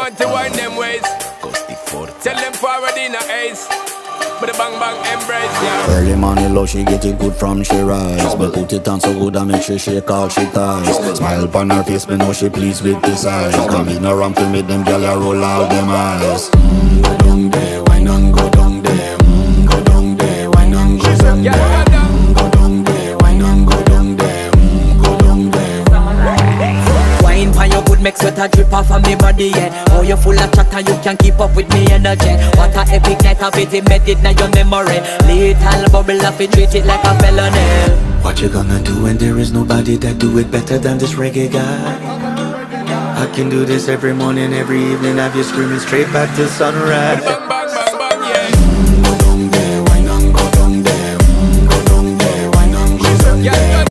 want to wind them ways. Tell them forward in a ace. But the bang bang embrace, yeah. Early morning love, she get it good from she rise. But put it on so good I make she shake all she ties. Smile upon her face, me know she pleased with this eyes. Come in around to make them gyal a roll out them eyes. Go down there, wine and go down there. Go down there, wine and go down there. Go down there, wine and go down there. Go down there. Wine pan your good, make sweat a drip off of me body, yeah. Oh, you full of chatter, you can keep up with me energy. What a epic night of it, embedded in your memory. Little bubble of it, treat it like a felony. What you gonna do when there is nobody that do it better than this reggae guy? I can do this every morning, every evening, have you screaming straight back to sunrise.